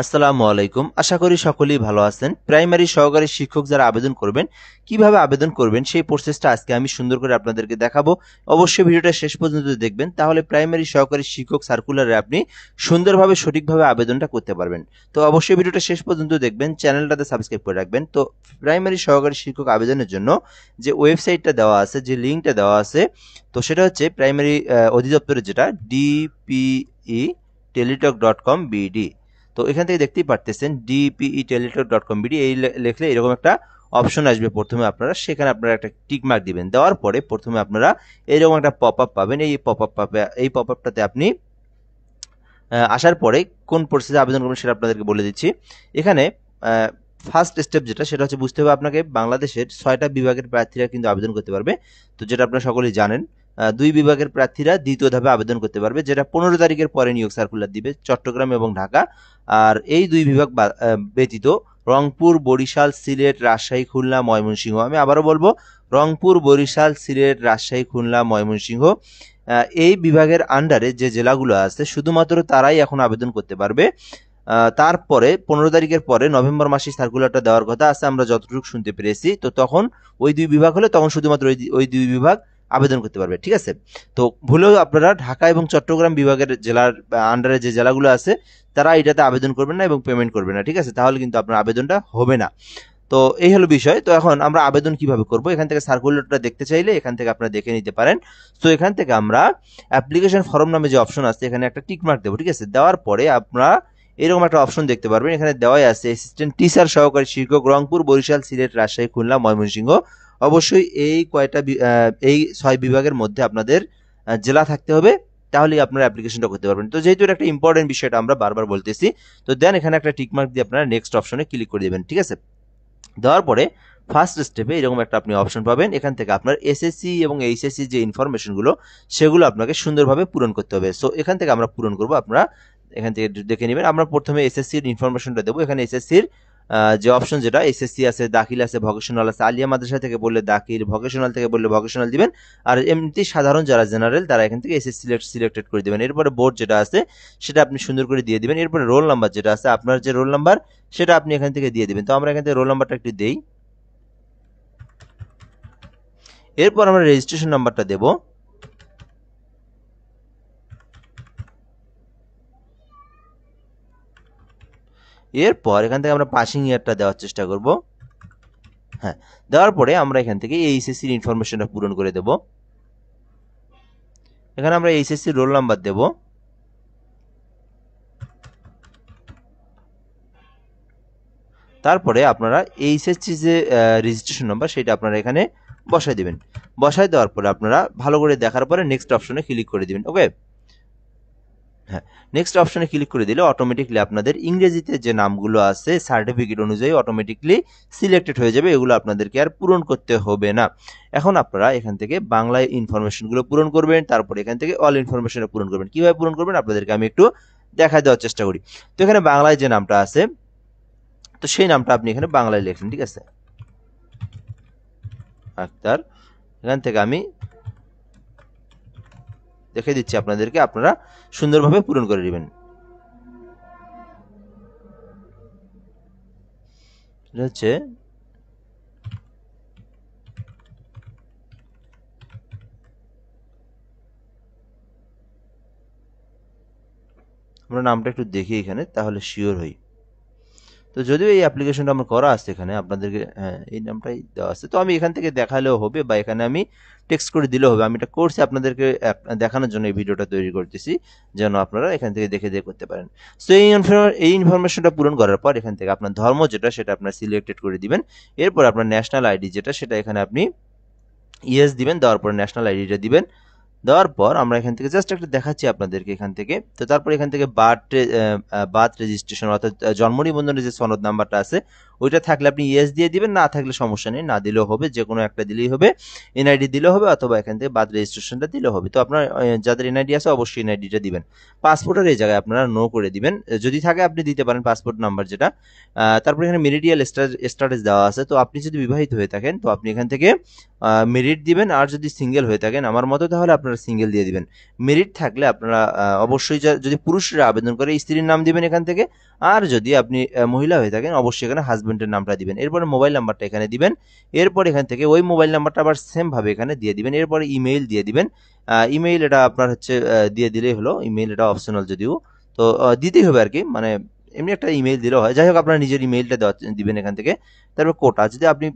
আসসালামু আলাইকুম। আশা করি সকলেই ভালো আছেন। প্রাইমারি সহকারী শিক্ষক যারা আবেদন করবেন, কিভাবে আবেদন করবেন সেই প্রসেসটা আজকে আমি সুন্দর করে আপনাদেরকে দেখাবো। অবশ্যই ভিডিওটা শেষ পর্যন্ত দেখবেন, তাহলে প্রাইমারি সহকারী শিক্ষক সার্কুলারে আপনি সুন্দরভাবে সঠিকভাবে আবেদনটা করতে পারবেন। তো অবশ্যই ভিডিওটা শেষ পর্যন্ত দেখবেন, চ্যানেলটাতে সাবস্ক্রাইব করে রাখবেন। তো প্রাইমারি সহকারী শিক্ষক আবেদনের জন্য যে ওয়েবসাইটটা দেওয়া আছে, যে লিঙ্কটা দেওয়া আছে, তো সেটা হচ্ছে প্রাইমারি অধিদপ্তরের যেটা DPE teletalk.com/bd। তো এখান থেকে দেখতেই পারতেছেন dpeteletalk.com/bd এই লিখলে এরকম একটা অপশন আসবে। প্রথমে আপনারা সেখানে আপনারা একটা টিক মার্ক দিবেন, দেওয়ার পরে প্রথমে আপনারা এরকম একটা পপ আপ পাবেন। এই পপ আপটাতে আপনি আসার পরে কোন প্রসেসে আবেদন করবেন সেটা আপনাদেরকে বলে দিচ্ছি। এখানে ফার্স্ট স্টেপ যেটা, সেটা হচ্ছে বুঝতে হবে আপনাকে বাংলাদেশের 6টা বিভাগের প্রার্থীরা কিন্তু আবেদন করতে পারবে। তো যেটা আপনারা সকলেই জানেন, 2 বিভাগের প্রার্থীরা দ্বিতীয় ধাপে আবেদন করতে পারবে, যেটা 15 তারিখের পরে নিয়োগ সার্কুলার দিবে, চট্টগ্রাম এবং ঢাকা। আর এই 2 বিভাগ ব্যতীত রংপুর, বরিশাল, সিলেট, রাজশাহী, খুলনা, ময়মনসিংহ, আমি আবারও বলবো, রংপুর, বরিশাল, সিলেট, রাজশাহী, খুলনা, ময়মনসিংহ, এই বিভাগের আন্ডারে যে জেলাগুলো আছে শুধুমাত্র তারাই এখন আবেদন করতে পারবে। তারপরে 15 তারিখের পরে নভেম্বর মাসে সার্কুলারটা দেওয়ার কথা আছে, আমরা যতটুকু শুনতে পেরেছি। তো তখন ওই 2 বিভাগ হলে তখন শুধুমাত্র ওই 2 বিভাগ আবেদন করতে পারবে, ঠিক আছে। তো ভুলেও আপনারা ঢাকা এবং চট্টগ্রাম বিভাগের জেলার আন্ডারে যে জেলাগুলো আছে তারা এটাতে আবেদন করবেন না এবং পেমেন্ট করবেন না, ঠিক আছে, তাহলে কিন্তু আপনার আবেদনটা হবে না। তো এই হলো বিষয়। তো এখন আমরা আবেদন কিভাবে করব, এখান থেকে সার্কুলারটা দেখতে চাইলে এখান থেকে আপনারা দেখে নিতে পারেন। তো এখান থেকে আমরা অ্যাপ্লিকেশন ফর্ম নামে যে অপশন আছে এখানে একটা টিক মার্ক দেবো, ঠিক আছে। দেওয়ার পরে আপনারা এরকম একটা অপশন দেখতে পারবেন, এখানে দেওয়াই আছে অ্যাসিস্ট্যান্ট টিচার সহকারী শিক্ষক রংপুর, বরিশাল, সিলেট, রাজশাহী, খুলনা, ময়মনসিংহ। অবশ্যই এই এই 6 বিভাগের মধ্যে আপনাদের জেলা থাকতে হবে, তাহলেই আপনারা অ্যাপ্লিকেশনটা করতে পারবেন। তো যেহেতু এটা একটা ইম্পর্টেন্ট বিষয়টা আমরা বারবার বলতেছি, তো দেন এখানে একটা টিক মার্ক দিয়ে আপনারা নেক্সট অপশনে ক্লিক করে দেবেন, ঠিক আছে। দেওয়ার পরে ফার্স্ট স্টেপে এরকম একটা আপনি অপশন পাবেন, এখান থেকে আপনার এসএসসি এবং এইচএসসি যে ইনফরমেশনগুলো সেগুলো আপনাকে সুন্দরভাবে পূরণ করতে হবে। সো এখান থেকে আমরা পূরণ করব, আপনারা এখান থেকে দেখে নেবেন। আমরা প্রথমে এসএসসির ইনফরমেশনটা দেবো। এখানে এসএসসির যে অপশন, যেটা এসএসসি আছে, দাখিল আছে, ভোকেশনাল আছে। আলিয়া মাদ্রাসা থেকে বললে দাখিল, ভোকেশনাল থেকে বললে ভোকেশনাল দিবেন। আর এমনি সাধারণ যারা জেনারেল তারা এখান থেকে এসএসসি সিলেক্টেড করে দিবেন। এরপরে বোর্ড যেটা আছে সেটা আপনি সুন্দর করে দিয়ে দিবেন। এরপরে রোল নাম্বার যেটা আছে, আপনার যে রোল নাম্বার সেটা আপনি এখান থেকে দিয়ে দিবেন। তো আমরা এখান থেকে রোল নাম্বারটা একটু দেই। এরপর আমরা রেজিস্ট্রেশন নাম্বারটা দেব। এরপর এখান থেকে আমরা পাসিং ইয়ারটা দেওয়ার চেষ্টা করব। হ্যাঁ, দেওয়ার পরে আমরা এখান থেকে এইচএসসির ইনফরমেশনটা পূরণ করে দেব। এখানে আমরা এইচএসসি রোল নাম্বার দেব। তারপরে আপনারা এইচএসসি যে রেজিস্ট্রেশন নাম্বার সেটা আপনারা এখানে বসায় দিবেন। বসায় দেওয়ার পরে আপনারা ভালো করে দেখার পরে নেক্সট অপশনে ক্লিক করে দিবেন। ওকে, হ্যাঁ, নেক্সট অপশনে ক্লিক করে দিলে অটোমেটিকলি আপনাদের ইংরেজিতে যে নামগুলো আছে সার্টিফিকেট অনুযায়ী অটোমেটিকলি সিলেক্টেড হয়ে যাবে, এগুলো আপনাদেরকে আর পূরণ করতে হবে না। এখন আপনারা এখান থেকে বাংলায় ইনফরমেশনগুলো পূরণ করবেন, তারপরে এখান থেকে অল ইনফরমেশনটা পূরণ করবেন। কিভাবে পূরণ করবেন আপনাদেরকে আমি একটু দেখা দেওয়ার চেষ্টা করি। তো এখানে বাংলায় যে নামটা আছে, তো সেই নামটা আপনি এখানে বাংলায় লিখলেন, ঠিক আছে, আক্তার। এখান থেকে আমি দেখে দিচ্ছি আপনাদেরকে, আপনারা সুন্দরভাবে পূরণ করে দিবেন। এটা হচ্ছে আমরা নামটা একটু দেখি এখানে, তাহলে শিওর হই। তো যদিও এই অ্যাপ্লিকেশনটা আমার করা আছে, এখানে আপনাদেরকে হ্যাঁ এই নামটাই দেওয়া আছে। তো আমি এখান থেকে দেখালেও হবে বা এখানে আমি টেক্সট করে দিলেও হবে। আমি এটা করছি আপনাদেরকে দেখানোর জন্য এই ভিডিওটা তৈরি করতেছি, যেন আপনারা এখান থেকে দেখে দেখে করতে পারেন। সো এই ইনফরমেশনটা পূরণ করার পর এখান থেকে আপনার ধর্ম যেটা সেটা আপনার সিলেক্টেড করে দিবেন। এরপর আপনার ন্যাশনাল আইডি যেটা সেটা এখানে আপনি ইয়েস দিবেন, দেওয়ার পর ন্যাশনাল আইডিটা দিবেন। দেওয়ার পর আমরা এখান থেকে জাস্ট একটা দেখাচ্ছি আপনাদেরকে এখান থেকে। তো তারপর এখান থেকে বার্থ রেজিস্ট্রেশন অর্থাৎ জন্ম নিবন্ধনের যে সনদ নাম্বারটা আছে ওইটা থাকলে আপনি ইয়েস দিয়ে দিবেন, না থাকলে সমস্যা নেই, না দিলেও হবে, যে কোনো একটা দিলেই হবে। এনআইডি দিলেও হবে অথবা এখান থেকে বার্থ রেজিস্ট্রেশনটা দিলেও হবে। তো আপনার যাদের এনআইডি আছে অবশ্যই এনআইডিটা দিবেন। পাসপোর্টের এই জায়গায় আপনারা নো করে দিবেন, যদি থাকে আপনি দিতে পারেন পাসপোর্ট নাম্বার যেটা। তারপর এখানে মেরিডিয়াল স্ট্যাটাস দেওয়া আছে, তো আপনি যদি বিবাহিত হয়ে থাকেন তো আপনি এখান থেকে মেরিট দিবেন, আর যদি সিঙ্গেল হয়ে থাকেন আমার মতো তাহলে আপনারা আপনারা সিঙ্গেল দিয়ে দিবেন। মেরিট থাকলে আপনারা অবশ্যই যদি পুরুষরা আবেদন করে স্ত্রীর নাম দিবেন এখান থেকে, আর যদি আপনি মহিলা হয়ে থাকেন অবশ্যই এখানে হাজবেন্ডের নামটা দিবেন। এরপরে মোবাইল নাম্বারটা এখানে দিবেন। এরপর এখান থেকে ওই মোবাইল নাম্বারটা আবার সেম ভাবে এখানে দিয়ে দিবেন। এরপরে ইমেইল দিয়ে দিবেন। ইমেইল এটা আপনার হচ্ছে দিয়ে দিলেই হলো। ইমেইল এটা অপশনাল যদিও, তো দিতেই হবে আর কি, মানে এমনি একটা ইমেইল দিলেও হয়। যাই হোক, আপনার নিজের ইমেইলটা দিবেন এখান থেকে। তারপর কোটা, যদি আপনি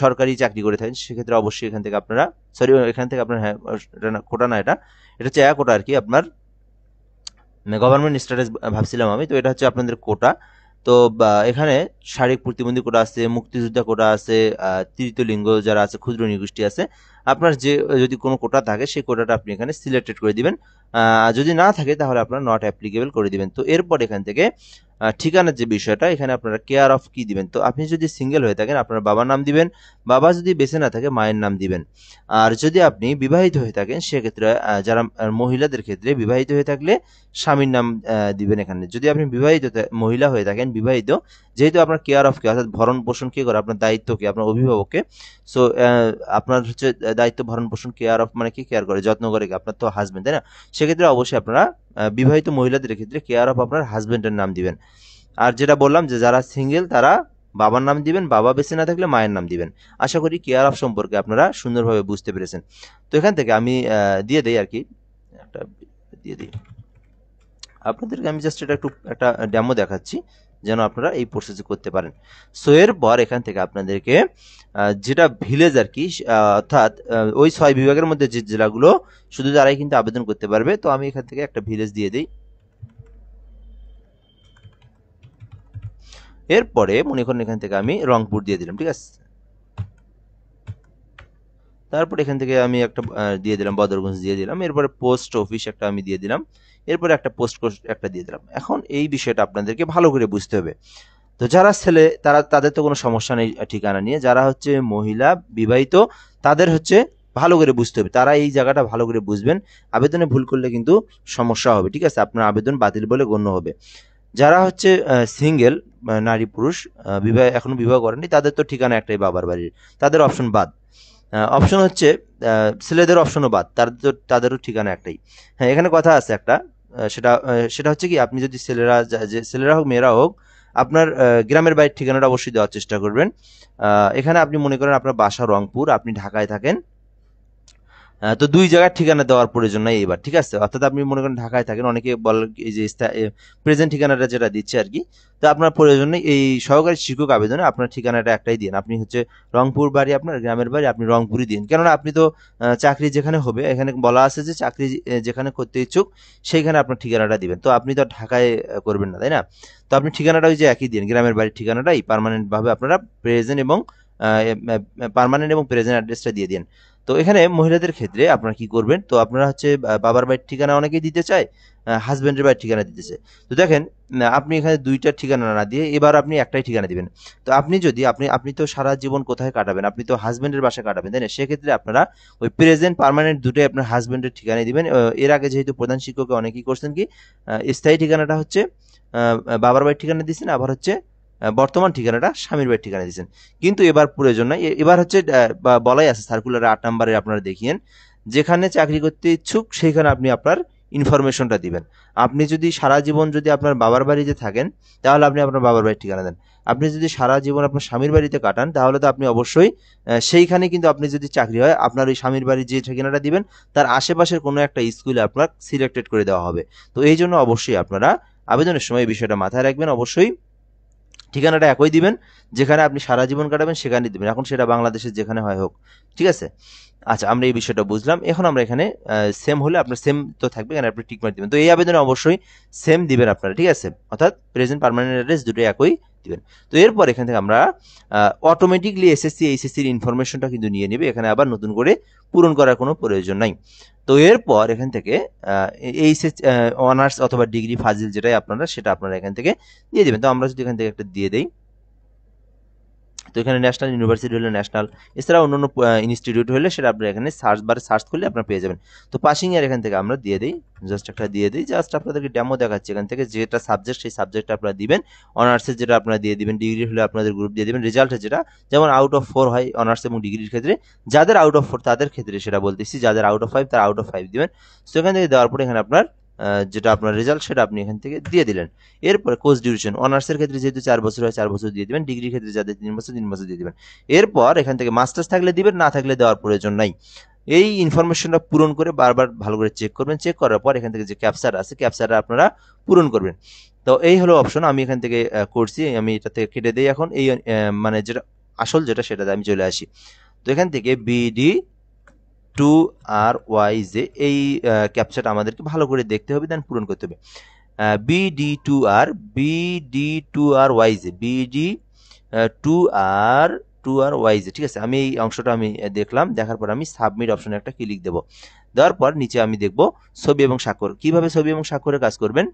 সরকারি চাকরি করে থাকেন সেক্ষেত্রে অবশ্যই এখান থেকে আপনারা, সরি এখান থেকে আপনার, হ্যাঁ কোটা না, এটা হচ্ছে কোটা আর কি, আপনার গভর্নমেন্ট স্ট্যাটাস ভাবছিলাম আমি, তো এটা হচ্ছে আপনাদের কোটা। তো এখানে শারীরিক প্রতিবন্ধী কোটা আছে, মুক্তিযোদ্ধা কোটা আছে, তৃতীয় লিঙ্গ যারা আছে, ক্ষুদ্র নৃগোষ্ঠী আছে। আপনার যদি কোনো কোটা থাকে সেই কোটাটা আপনি এখানে সিলেক্টেড করে দিবেন। যদি না থাকে তাহলে আপনার নট অ্যাপ্লিকেবল করে দিবেন। তো এরপর এখান থেকে ঠিকানার যে বিষয়টা, এখানে আপনারা কেয়ার অফ কি দিবেন। তো আপনি যদি সিঙ্গেল হয়ে থাকেন আপনার বাবার নাম দিবেন, বাবা যদি বেঁচে না থাকে মায়ের নাম দিবেন। আর যদি আপনি বিবাহিত হয়ে থাকেন সেক্ষেত্রে যারা মহিলাদের ক্ষেত্রে বিবাহিত হয়ে থাকলে স্বামীর নাম দিবেন এখানে। যদি আপনি বিবাহিত মহিলা হয়ে থাকেন, বিবাহিত, যেহেতু আপনার কেয়ার অফ কে অর্থাৎ ভরণ পোষণ কে করে, আপনার দায়িত্ব কে, আপনার অভিভাবককে। সো আপনার হচ্ছে দায়িত্ব ভরণ পোষণ, কেয়ার অফ মানে কি, কেয়ার করে যত্ন করে কি, আপনার তো হাজবেন্ড, তাই না? সেক্ষেত্রে অবশ্যই আপনারা বিবাহিত মহিলাদের ক্ষেত্রে কেয়ার অফ আপনার হাজবেন্ডের নাম দিবেন। আর যেটা বললাম যে যারা সিঙ্গেল তারা বাবার নাম দিবেন, বাবা বেঁচে না থাকলে মায়ের নাম দিবেন। আশা করি কেয়ার অফ সম্পর্কে আপনারা সুন্দরভাবে বুঝতে পেরেছেন। তো এখান থেকে আমি দিয়ে দেই আর কি, একটা দিয়ে দিই আপনাদেরকে। আমি জাস্ট এটা একটা ডেমো দেখাচ্ছি যেন আপনারা এই প্রসেসে করতে পারেন। সো এরপর এখান থেকে আপনাদেরকে যেটা ভিলেজ আর কি, অর্থাৎ ওই 6 বিভাগের মধ্যে যে জেলাগুলো শুধু তারাই কিন্তু আবেদন করতে পারবে। তো আমি এখান থেকে একটা ভিলেজ দিয়ে দিই। এরপরে মনে করেন এখান থেকে আমি রংপুর দিয়ে দিলাম, ঠিক আছে। তারপর এখান থেকে আমি একটা দিয়ে দিলাম বদরগঞ্জ দিয়ে দিলাম। এরপরে পোস্ট অফিস একটা আমি দিয়ে দিলাম। এরপরে একটা পোস্ট একটা দিয়ে দিলাম। এখন এই বিষয়টা আপনাদেরকে ভালো করে বুঝতে হবে। তো যারা ছেলে তাদের তো কোনো সমস্যা নেই ঠিকানা নিয়ে, যারা হচ্ছে মহিলা বিবাহিত তাদের হচ্ছে ভালো করে বুঝতে হবে, তারা এই জায়গাটা ভালো করে বুঝবেন। আবেদনে ভুল করলে কিন্তু সমস্যা হবে, ঠিক আছে, আপনার আবেদন বাতিল বলে গণ্য হবে। যারা হচ্ছে সিঙ্গেল নারী পুরুষ এখনো বিবাহ করেনি তাদের তো ঠিকানা একটাই, বাবার বাড়ির, তাদের অপশন বাদ। অপশন হচ্ছে ছেলেদের অপশনও বাদ, তাদেরও ঠিকানা একটাই। হ্যাঁ, এখানে কথা আছে একটা, সেটা হচ্ছে কি, আপনি যদি ছেলেরা হোক মেয়েরা হোক, আপনার গ্রামের বাড়ির ঠিকানাটা অবশ্যই দেওয়ার চেষ্টা করবেন। এখানে আপনি মনে করেন আপনার বাসা রংপুর, আপনি ঢাকায় থাকেন, তো 2 জায়গার ঠিকানা দেওয়ার প্রয়োজন নাই এবার, ঠিক আছে। অর্থাৎ আপনি মনে করেন ঢাকায় থাকেন, অনেকে বলে এই যে প্রেজেন্ট ঠিকানাটা যেটা দিচ্ছে আর কি, তো আপনার প্রয়োজন নেই। এই সহকারী শিক্ষক আবেদনে আপনার ঠিকানাটা একটাই দিন, আপনি হচ্ছে রংপুর বাড়ি, আপনার গ্রামের বাড়ি, আপনি রংপুরই দিন। কেননা আপনি তো চাকরি যেখানে হবে, এখানে বলা আছে যে চাকরি যেখানে করতে ইচ্ছুক সেইখানে আপনার ঠিকানাটা দিবেন। তো আপনি তো ঢাকায় করবেন না, তাই না? তো আপনি ঠিকানাটা ওই যে একই দিন, গ্রামের বাড়ির ঠিকানাটাই পার্মানেন্ট ভাবে আপনারা প্রেজেন্ট এবং প্রেজেন্ট অ্যাড্রেসটা দিয়ে দিন। তো এখানে মহিলাদের ক্ষেত্রে আপনারা কি করবেন, তো আপনারা হচ্ছে বাবার বাড়ির ঠিকানা অনেকেই দিতে চায়, হাজবেন্ডের বাড়ির ঠিকানা দিতে চায়। তো দেখেন, আপনি এখানে 2টা ঠিকানা না দিয়ে এবার আপনি একটাই ঠিকানা দিবেন। তো আপনি যদি আপনি তো সারা জীবন কোথায় কাটাবেন, আপনি তো হাজবেন্ডের বাসায় কাটাবেন, তাই না? সেক্ষেত্রে আপনারা ওই প্রেজেন্ট পার্মানেন্ট দুটোই আপনার হাজবেন্ডের ঠিকানায় দিবেন। এর আগে যেহেতু প্রধান শিক্ষকে অনেকেই করছেন কি, স্থায়ী ঠিকানাটা হচ্ছে বাবার বাড়ির ঠিকানা দিচ্ছেন, আবার হচ্ছে বর্তমান ঠিকানাটা স্বামীর বাড়ির ঠিকানা দিচ্ছেন। কিন্তু এবার প্রয়োজন নাই, এবার হচ্ছে বলাই আছে সার্কুলারে 8 নম্বরে আপনারা দেখিয়েন, যেখানে চাকরি করতে ইচ্ছুক সেইখানে আপনি আপনার ইনফরমেশনটা দিবেন। আপনি যদি সারা জীবন যদি আপনার বাবার বাড়িতে থাকেন তাহলে আপনি আপনার বাবার বাড়ির ঠিকানা দেন। আপনি যদি সারা জীবন আপনার স্বামীর বাড়িতে কাটান তাহলে তো আপনি অবশ্যই সেইখানে, কিন্তু আপনি যদি চাকরি হয় আপনার ওই স্বামীর বাড়ির যে ঠিকানাটা দিবেন তার আশেপাশের কোনো একটা স্কুলে আপনার সিলেক্টেড করে দেওয়া হবে। তো এই জন্য অবশ্যই আপনারা আবেদনের সময় এই বিষয়টা মাথায় রাখবেন। অবশ্যই ঠিকানাটা একই দিবেন, যেখানে আপনি সারা জীবন কাটাবেন সেখানে দিবেন, এখন সেটা বাংলাদেশের যেখানে হয় হোক, ঠিক আছে। আচ্ছা, আমরা এই বিষয়টা বুঝলাম। এখন আমরা এখানে সেম হলে আপনার সেম তো থাকবে, এখানে আপনি টিক মার্ক দিবেন। তো এই আবেদনে অবশ্যই সেম দিবেন আপনারা, ঠিক আছে, অর্থাৎ প্রেজেন্ট পার্মানেন্ট অ্যাড্রেস দুটোই একই দিবেন। তো এরপর এখান থেকে আমরা অটোমেটিকলি এসএসসি এইচএসসির ইনফরমেশনটা কিন্তু নিয়ে নেবে, এখানে আবার নতুন করে পূরণ করার কোনো প্রয়োজন নাই। তো এরপর এখান থেকে এইচএস অনার্স অথবা ডিগ্রি ফাজিল যেটাই আপনারা, সেটা আপনারা এখান থেকে দিয়ে দেবেন। তো আমরা যদি এখান থেকে একটা দিয়ে দেই, তো এখানে ন্যাশনাল ইউনিভার্সিটি হলে ন্যাশনাল, এছাড়া অন্যান্য ইনস্টিটিউট হলে সেটা আপনার এখানে সার্চ বারে সার্চ করলে আপনার পেয়ে যাবেন। তো পাসিং ইয়ার এখান থেকে আমরা দিয়ে দিই, জাস্ট একটা দিয়ে দিই, জাস্ট আপনাদেরকে ডেমো দেখাচ্ছি। এখান থেকে যেটা সাবজেক্ট সেই সাবজেক্টটা আপনারা দিবেন, অনার্সের যেটা আপনারা দিয়ে দিবেন, ডিগ্রি হলে আপনাদের গ্রুপ দিয়ে দিবেন, রেজাল্টের যেটা যেমন আউট অফ 4 হয় অনার্স এবং ডিগ্রির ক্ষেত্রে, যাদের আউট অফ 4 তাদের ক্ষেত্রে সেটা বলতেছি, যাদের আউট অফ 5 তারা আউট অফ 5 দিবেন। সো এখান থেকে দেওয়ার পরে এখানে আপনার যেটা আপনার রেজাল্ট সেটা আপনি এখান থেকে দিয়ে দিলেন। এরপরে কোর্স ডিউরেশন, অনার্সের ক্ষেত্রে যেহেতু 4 বছর হয় 4 বছর দিয়ে দিবেন, ডিগ্রির ক্ষেত্রে যাদের 3 বছর 3 বছর দিয়ে দিবেন। এরপর এখান থেকে মাস্টার্স থাকলে দিবেন, না থাকলে দেওয়ার প্রয়োজন নাই। এই ইনফরমেশনটা পূরণ করে বারবার ভালো করে চেক করবেন, চেক করার পর এখান থেকে যে ক্যাপচার আছে ক্যাপচারটা আপনারা পূরণ করবেন। তো এই হলো অপশন, আমি এখান থেকে করছি, আমি এটা থেকে কেটে দিই। এখন এই মানে যেটা আসল যেটা সেটাতে আমি চলে আসি। তো এখান থেকে BD2RYJ এই ক্যাপচারটা আমাদেরকে ভালো করে দেখতে হবে, দেন পূরণ করতে হবে। BD2RYJ BD2RYJ, ঠিক আছে। আমি এই অংশটা আমি দেখলাম, দেখার পর আমি সাবমিট অপশনে একটা ক্লিক দেবো। দেওয়ার পর নিচে আমি দেখব ছবি এবং স্বাক্ষর, কিভাবে ছবি এবং স্বাক্ষরে কাজ করবেন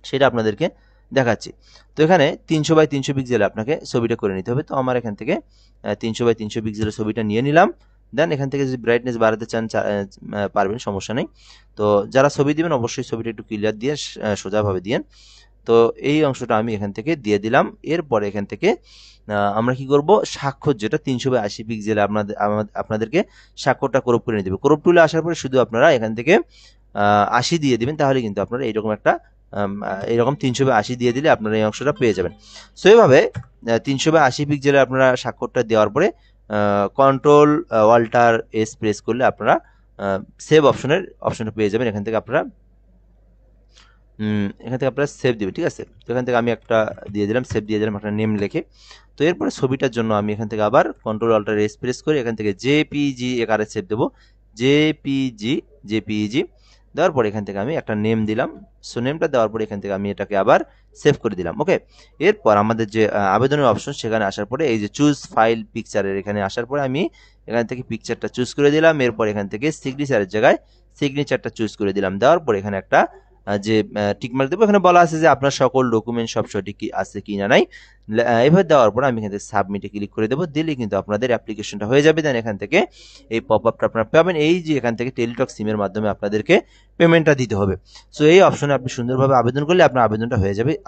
সেটা আপনাদেরকে দেখাচ্ছি। তো এখানে 300x300 পিক্সেলে আপনাকে ছবিটা করে নিতে হবে। তো আমার এখান থেকে 300x300 পিক্সেলের ছবিটা নিয়ে নিলাম। দেন এখান থেকে যদি ব্রাইটনেস বাড়াতে চান পারবেন, সমস্যা নেই। তো যারা ছবি দিবেন অবশ্যই ছবিটা একটু ক্লিয়ার দিয়ে সোজাভাবে দিয়েন। তো এই অংশটা আমি এখান থেকে দিয়ে দিলাম। এরপরে এখান থেকে আমরা কি করব, স্বাক্ষর যেটা 380 পিক্সেলে আপনাদেরকে স্বাক্ষরটা ক্রপ করে নিতে হবে। ক্রপ টুলে আসার পরে শুধু আপনারা এখান থেকে 80 দিয়ে দিবেন, তাহলে কিন্তু আপনারা এইরকম একটা এরকম 380 দিয়ে দিলে আপনারা এই অংশটা পেয়ে যাবেন। সো এইভাবে 380 পিক্সেলে আপনারা স্বাক্ষরটা দেওয়ার পরে কন্ট্রোল অল্টার এস প্রেস করলে আপনারা সেভ অপশনটা পেয়ে যাবেন। এখান থেকে আপনারা সেভ দিবেন, ঠিক আছে। তো এখান থেকে আমি একটা দিয়ে দিলাম, সেভ দিয়ে দিলাম একটা নেম লিখে। তো এরপরে ছবিটার জন্য আমি এখান থেকে আবার কন্ট্রোল অল্টার এস প্রেস করে এখান থেকে জেপিজি আকারে সেভ দেবো, জেপিজি দেওয়ার পরে এখান থেকে আমি একটা নেম দিলাম। সো নেমটা দেওয়ার পরে এখান থেকে আমি এটাকে আবার সেভ করে দিলাম। ওকে, এরপর আমাদের যে আবেদনের অপশন সেখানে আসার পরে এই যে চুজ ফাইল পিকচারের এখানে আসার পরে আমি এখান থেকে পিকচারটা চুজ করে দিলাম। এরপর এখান থেকে সিগনেচারের জায়গায় সিগনেচারটা চুজ করে দিলাম। দেওয়ার পর এখানে একটা যে টিকমার্ক দেবো, এখানে বলা আছে যে আপনার সকল ডকুমেন্ট সব সঠিক আছে কি না নাই। এভাবে দেওয়ার পর আমি এখান থেকে সাবমিটে ক্লিক করে দেবো, দিলে কিন্তু আপনাদের অ্যাপ্লিকেশনটা হয়ে যাবে। দেন এখান থেকে এই পপ আপটা আপনারা পাবেন, এই যে এখান থেকে টেলিটক সিমের মাধ্যমে আপনাদেরকে পেমেন্টটা দিতে হবে। সো এই অপশনে আপনি সুন্দরভাবে আবেদন করলে আপনার আবেদনটা হয়ে যাবে।